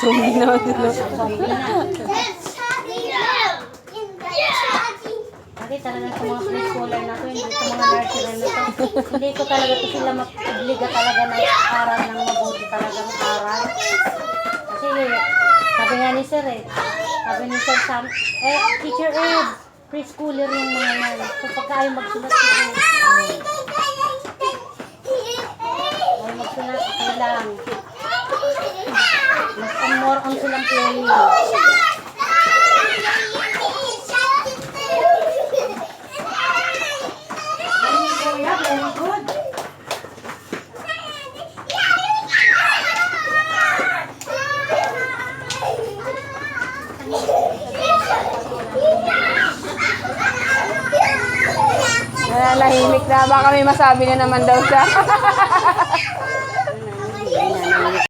Zombie na sila. Zombie na. Kasi talaga sa mga preschooler na to, hindi sa mga nursery na to, hindi ko talaga to sila mag-obliga talaga na aral ng mabuti talagang aral. Kasi sabi nga ni Sir sabi ni Sir Sam, Teacher Ed, preschooler yung mga yan. So pagka ayaw magsulat ko, ayaw magsulat, okay lang. Mas more on silang playing. Very good. Nananahimik na. Baka may masabi na naman daw siya.